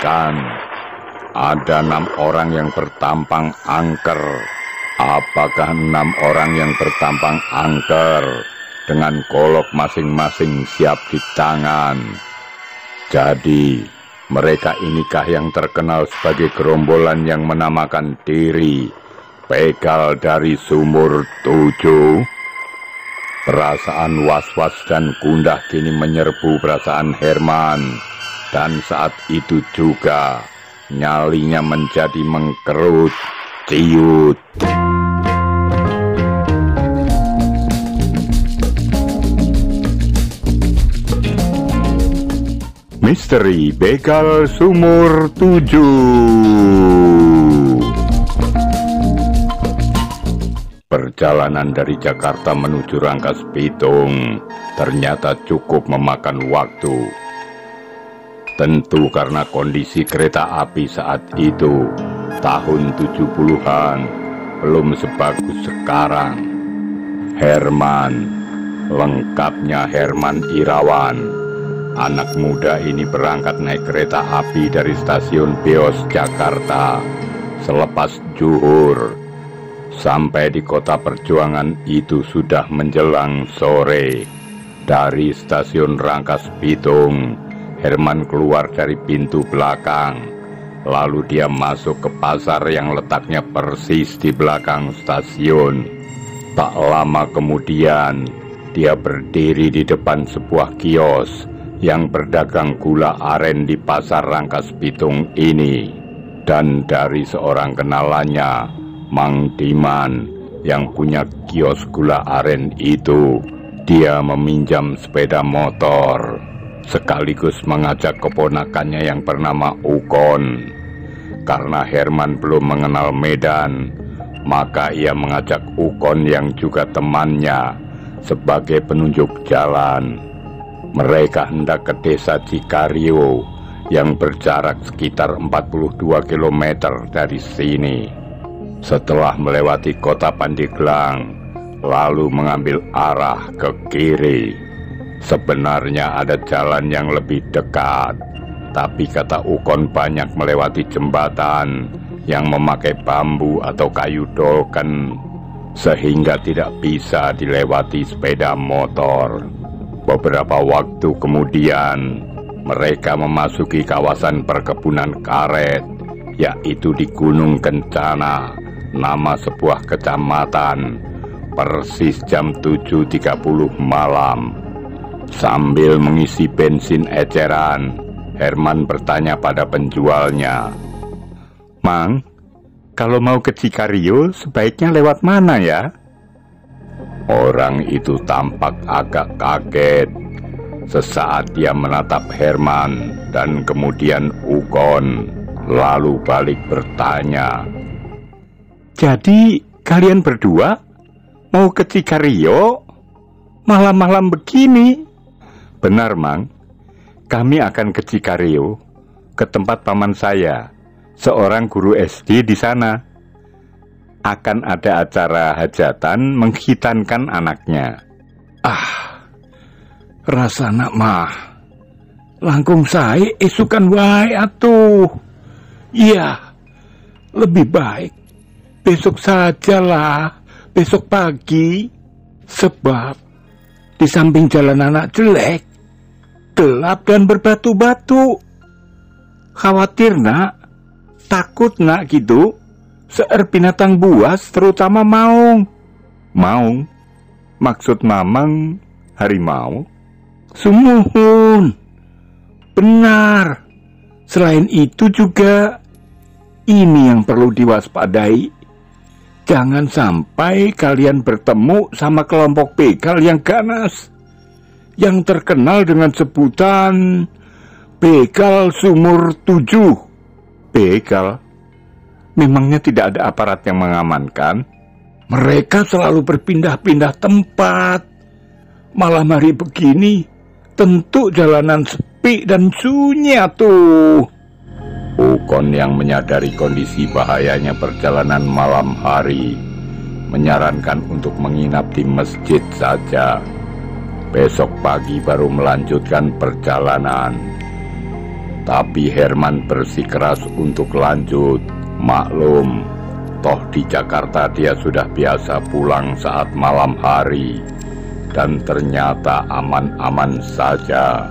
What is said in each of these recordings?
mengatakan ada 6 orang yang bertampang angker. Apakah 6 orang yang bertampang angker dengan golok masing-masing siap di tangan? Jadi, mereka inikah yang terkenal sebagai gerombolan yang menamakan diri begal dari Sumur 7? Perasaan was-was dan gundah kini menyerbu perasaan Herman, dan saat itu juga nyalinya menjadi mengkerut, ciut. Misteri Begal Sumur 7. Perjalanan dari Jakarta menuju Rangkas Bitung ternyata cukup memakan waktu. Tentu karena kondisi kereta api saat itu, tahun 70-an, belum sebagus sekarang. Herman, lengkapnya Herman Irawan, anak muda ini berangkat naik kereta api dari stasiun Beos Jakarta selepas zuhur. Sampai di kota Perjuangan itu sudah menjelang sore. Dari stasiun Rangkas Bitung, Herman keluar dari pintu belakang. Lalu dia masuk ke pasar yang letaknya persis di belakang stasiun. Tak lama kemudian, dia berdiri di depan sebuah kios yang berdagang gula aren di pasar Rangkas Bitung ini. Dan dari seorang kenalannya, Mang Diman, yang punya kios gula aren itu, dia meminjam sepeda motor, sekaligus mengajak keponakannya yang bernama Ukon. Karena Herman belum mengenal Medan, maka ia mengajak Ukon yang juga temannya sebagai penunjuk jalan. Mereka hendak ke desa Cikario yang berjarak sekitar 42 km dari sini. Setelah melewati kota Pandeglang, lalu mengambil arah ke kiri. Sebenarnya ada jalan yang lebih dekat, tapi kata Ukon banyak melewati jembatan yang memakai bambu atau kayu dolken, sehingga tidak bisa dilewati sepeda motor. Beberapa waktu kemudian, mereka memasuki kawasan perkebunan karet, yaitu di Gunung Kencana, nama sebuah kecamatan, persis jam 7.30 malam. Sambil mengisi bensin eceran, Herman bertanya pada penjualnya, "Mang, kalau mau ke Cikario sebaiknya lewat mana ya?" Orang itu tampak agak kaget. Sesaat dia menatap Herman dan kemudian Ukon, lalu balik bertanya, "Jadi kalian berdua mau ke Cikario malam-malam begini?" "Benar, Mang. Kami akan ke Cikario, ke tempat paman saya, seorang guru SD di sana. Akan ada acara hajatan menghitankan anaknya." Rasana mah langkung sae esukan wae atuh. Iya, lebih baik besok sajalah, besok pagi. Sebab di samping jalan anak jelek, gelap dan berbatu-batu. Khawatir nak, takut nak gitu, seueur binatang buas terutama maung. "Maung? Maksud Mamang harimau?" Sumuhun. Benar. Selain itu juga, ini yang perlu diwaspadai. Jangan sampai kalian bertemu sama kelompok begal yang ganas, yang terkenal dengan sebutan Begal Sumur 7. "Begal? Memangnya tidak ada aparat yang mengamankan?" "Mereka selalu berpindah-pindah tempat. Malam hari begini, tentu jalanan sepi dan sunyi atuh." Ukon yang menyadari kondisi bahayanya perjalanan malam hari menyarankan untuk menginap di masjid saja. Besok pagi baru melanjutkan perjalanan. Tapi Herman bersikeras untuk lanjut. Maklum, toh di Jakarta dia sudah biasa pulang saat malam hari. Dan ternyata aman-aman saja.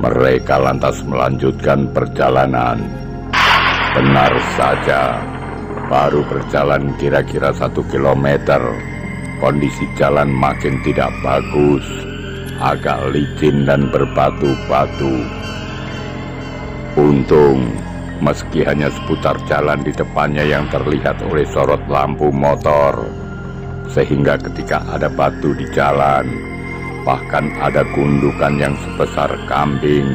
Mereka lantas melanjutkan perjalanan. Benar saja, baru berjalan kira-kira 1 kilometer, kondisi jalan makin tidak bagus, agak licin dan berbatu-batu. Untung, meski hanya seputar jalan di depannya yang terlihat oleh sorot lampu motor, sehingga ketika ada batu di jalan, bahkan ada gundukan yang sebesar kambing,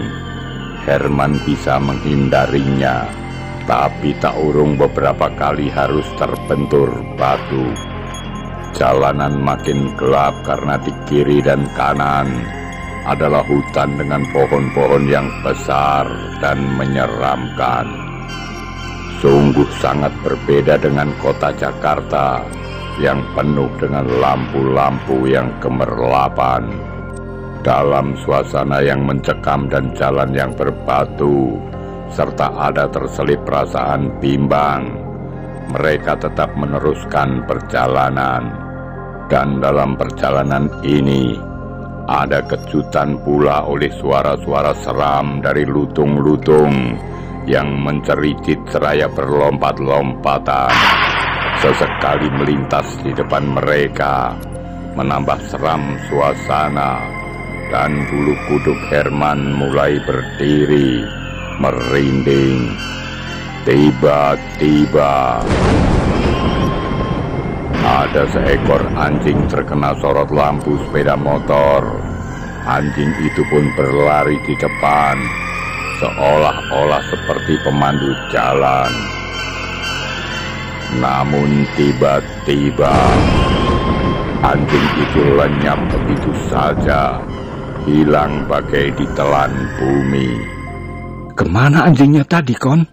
Herman bisa menghindarinya. Tapi tak urung beberapa kali harus terbentur batu. Jalanan makin gelap karena di kiri dan kanan adalah hutan dengan pohon-pohon yang besar dan menyeramkan. Sungguh sangat berbeda dengan kota Jakarta yang penuh dengan lampu-lampu yang gemerlapan. Dalam suasana yang mencekam dan jalan yang berbatu, serta ada terselip perasaan bimbang, mereka tetap meneruskan perjalanan. Dan dalam perjalanan ini, ada kejutan pula oleh suara-suara seram dari lutung-lutung yang mencericit seraya berlompat-lompatan. Sesekali melintas di depan mereka, menambah seram suasana, dan bulu kuduk Herman mulai berdiri, merinding. Tiba-tiba ada seekor anjing terkena sorot lampu sepeda motor. Anjing itu pun berlari di depan, seolah-olah seperti pemandu jalan. Namun tiba-tiba anjing itu lenyap begitu saja, hilang bagai ditelan bumi. Kemana anjingnya tadi, Kon?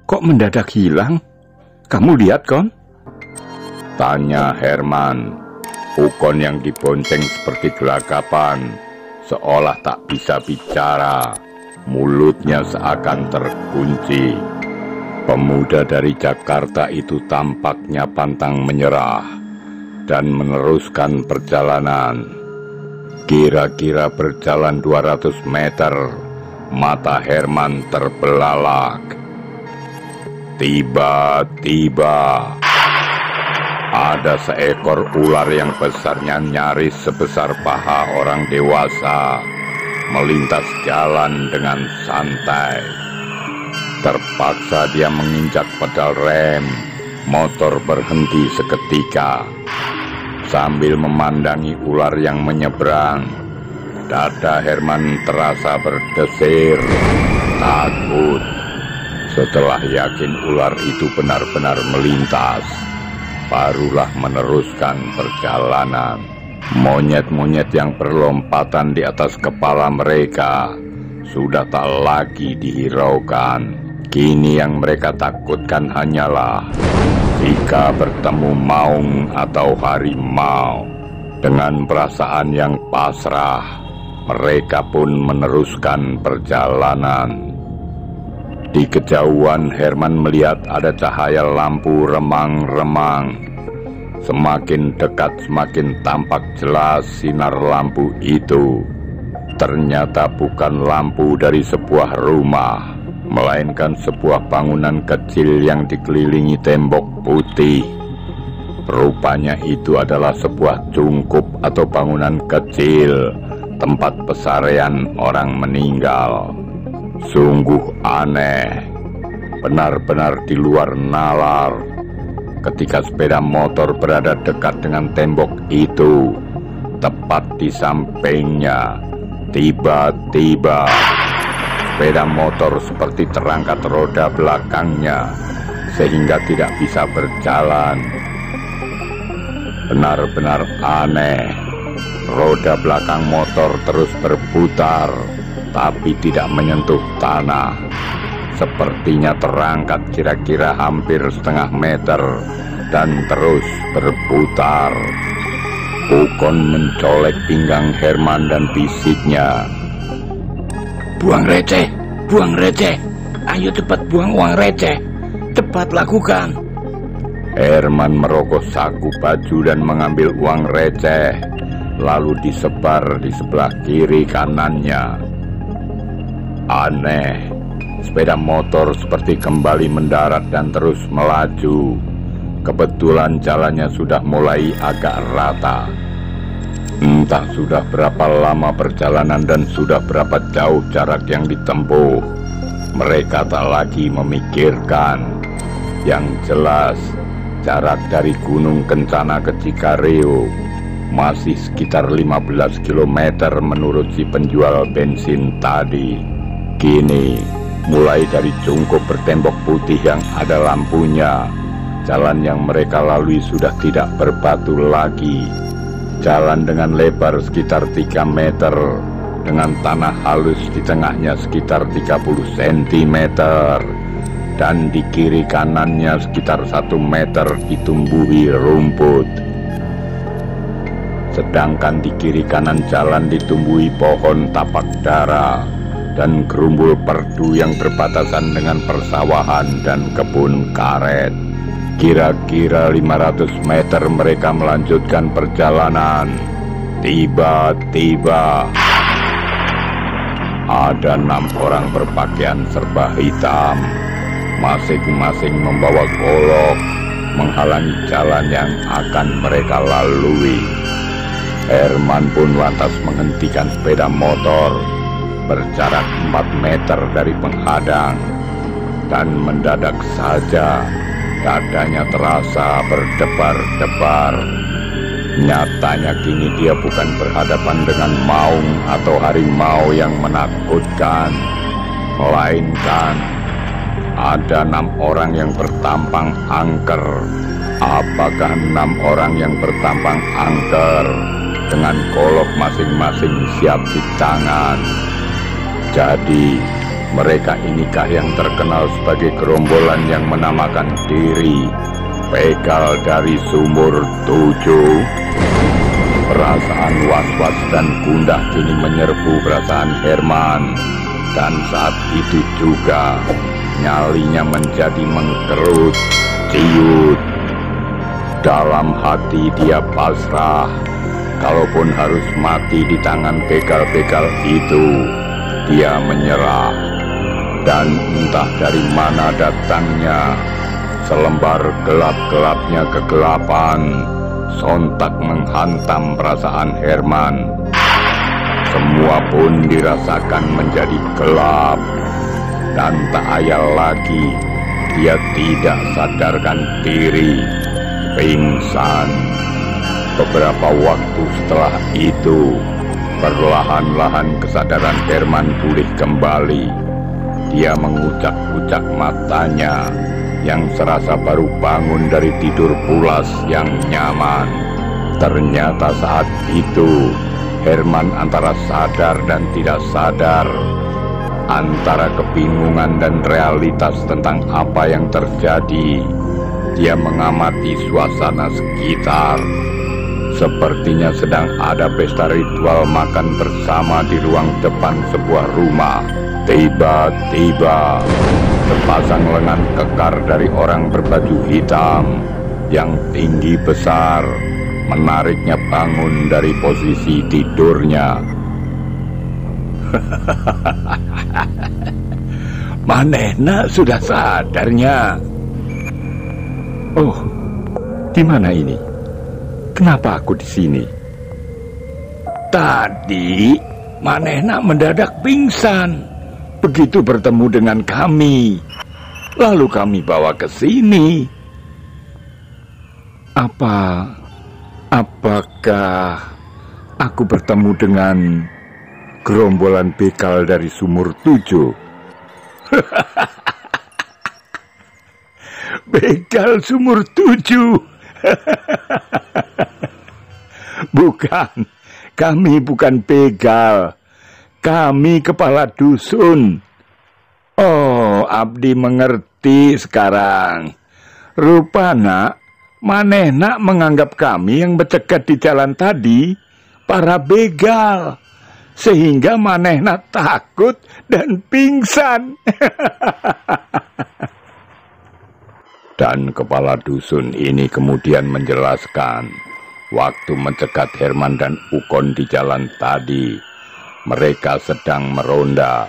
Kok mendadak hilang? Kamu lihat, Kon? Tanya Herman. Ukon yang dibonceng seperti gelagapan, seolah tak bisa bicara, mulutnya seakan terkunci. Pemuda dari Jakarta itu tampaknya pantang menyerah dan meneruskan perjalanan. Kira-kira berjalan 200 meter, mata Herman terbelalak. Tiba-tiba ada seekor ular yang besarnya nyaris sebesar paha orang dewasa melintas jalan dengan santai. Terpaksa dia menginjak pedal rem, motor berhenti seketika. Sambil memandangi ular yang menyeberang, dada Herman terasa berdesir, takut. Setelah yakin ular itu benar-benar melintas, barulah meneruskan perjalanan. Monyet-monyet yang berlompatan di atas kepala mereka sudah tak lagi dihiraukan. Kini yang mereka takutkan hanyalah jika bertemu maung atau harimau. Dengan perasaan yang pasrah, mereka pun meneruskan perjalanan. Di kejauhan Herman melihat ada cahaya lampu remang-remang. Semakin dekat semakin tampak jelas sinar lampu itu. Ternyata bukan lampu dari sebuah rumah, melainkan sebuah bangunan kecil yang dikelilingi tembok putih. Rupanya itu adalah sebuah cungkup atau bangunan kecil, tempat pesarean orang meninggal. Sungguh aneh, benar-benar di luar nalar. Ketika sepeda motor berada dekat dengan tembok itu, tepat di sampingnya, tiba-tiba sepeda motor seperti terangkat roda belakangnya, sehingga tidak bisa berjalan. Benar-benar aneh, roda belakang motor terus berputar, tapi tidak menyentuh tanah. Sepertinya terangkat kira-kira hampir setengah meter dan terus berputar. Ukon mencolek pinggang Herman dan bisiknya. Buang receh, Buang receh. Ayo cepat buang uang receh. Cepat lakukan. Herman merogoh saku baju dan mengambil uang receh, lalu disebar di sebelah kiri kanannya. Aneh, sepeda motor seperti kembali mendarat dan terus melaju. Kebetulan jalannya sudah mulai agak rata. Entah sudah berapa lama perjalanan dan sudah berapa jauh jarak yang ditempuh. Mereka tak lagi memikirkan. Yang jelas, jarak dari Gunung Kencana ke Cikareo masih sekitar 15 km menurut si penjual bensin tadi. Kini, mulai dari Cungkup bertembok putih yang ada lampunya, jalan yang mereka lalui sudah tidak berbatu lagi. Jalan dengan lebar sekitar 3 meter, dengan tanah halus di tengahnya sekitar 30 cm, dan di kiri kanannya sekitar 1 meter ditumbuhi rumput. Sedangkan di kiri kanan jalan ditumbuhi pohon tapak dara dan gerumbul perdu yang berbatasan dengan persawahan dan kebun karet. Kira-kira 500 meter mereka melanjutkan perjalanan. Tiba-tiba ada 6 orang berpakaian serba hitam, masing-masing membawa golok, menghalangi jalan yang akan mereka lalui. Herman pun lantas menghentikan sepeda motor berjarak 4 meter dari penghadang, dan mendadak saja dadanya terasa berdebar-debar. Nyatanya kini dia bukan berhadapan dengan maung atau harimau yang menakutkan, melainkan ada 6 orang yang bertampang angker. Apakah 6 orang yang bertampang angker dengan golok masing-masing siap di tangan? Jadi, mereka inikah yang terkenal sebagai gerombolan yang menamakan diri Begal dari Sumur 7? Perasaan was-was dan gundah kini menyerbu perasaan Herman, dan saat itu juga nyalinya menjadi mengkerut, ciut. Dalam hati dia pasrah, kalaupun harus mati di tangan begal-begal itu, dia menyerah. Dan entah dari mana datangnya, selembar gelap-gelapnya kegelapan sontak menghantam perasaan Herman. Semua pun dirasakan menjadi gelap, dan tak ayal lagi dia tidak sadarkan diri, pingsan. Beberapa waktu setelah itu, perlahan-lahan kesadaran Herman pulih kembali. Dia mengucak-ucak matanya yang serasa baru bangun dari tidur pulas yang nyaman. Ternyata saat itu Herman antara sadar dan tidak sadar, antara kebingungan dan realitas tentang apa yang terjadi. Dia mengamati suasana sekitar. Sepertinya sedang ada pesta ritual makan bersama di ruang depan sebuah rumah. Tiba-tiba sepasang lengan kekar dari orang berbaju hitam yang tinggi besar menariknya bangun dari posisi tidurnya. Manehna sudah sadarnya. Oh, di mana ini? Kenapa aku di sini? Tadi Manehna mendadak pingsan begitu bertemu dengan kami. Lalu kami bawa ke sini. Apakah aku bertemu dengan gerombolan begal dari Sumur 7? Begal Sumur 7? Bukan, kami bukan begal. Kami kepala dusun. Oh, Abdi mengerti sekarang. Rupana manehna menganggap kami yang bercegat di jalan tadi para begal. sehingga manehna takut dan pingsan. Dan kepala dusun ini kemudian menjelaskan, waktu mencegat Herman dan Ukon di jalan tadi, mereka sedang meronda.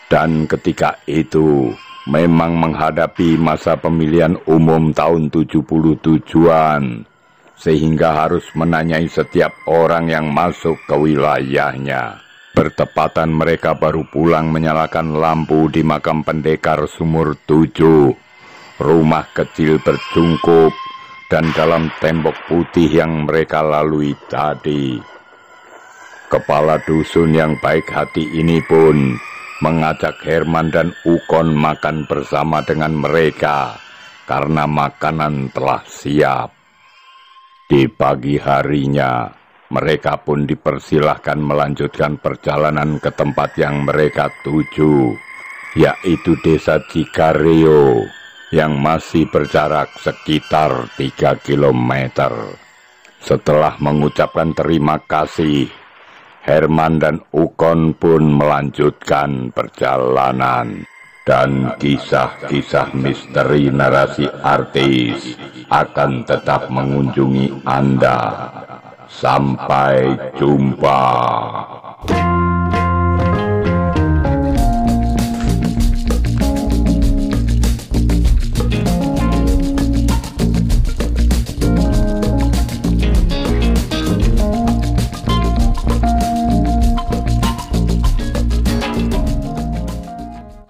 Dan ketika itu memang menghadapi masa pemilihan umum tahun 77-an, sehingga harus menanyai setiap orang yang masuk ke wilayahnya. Bertepatan mereka baru pulang menyalakan lampu di makam pendekar Sumur 7. Rumah kecil bercungkup dan dalam tembok putih yang mereka lalui tadi. Kepala dusun yang baik hati ini pun mengajak Herman dan Ukon makan bersama dengan mereka karena makanan telah siap. Di pagi harinya, mereka pun dipersilahkan melanjutkan perjalanan ke tempat yang mereka tuju, yaitu desa Cikareo, yang masih berjarak sekitar 3 kilometer. Setelah mengucapkan terima kasih, Herman dan Ukon pun melanjutkan perjalanan. Dan kisah-kisah misteri narasi artis akan tetap mengunjungi Anda. Sampai jumpa.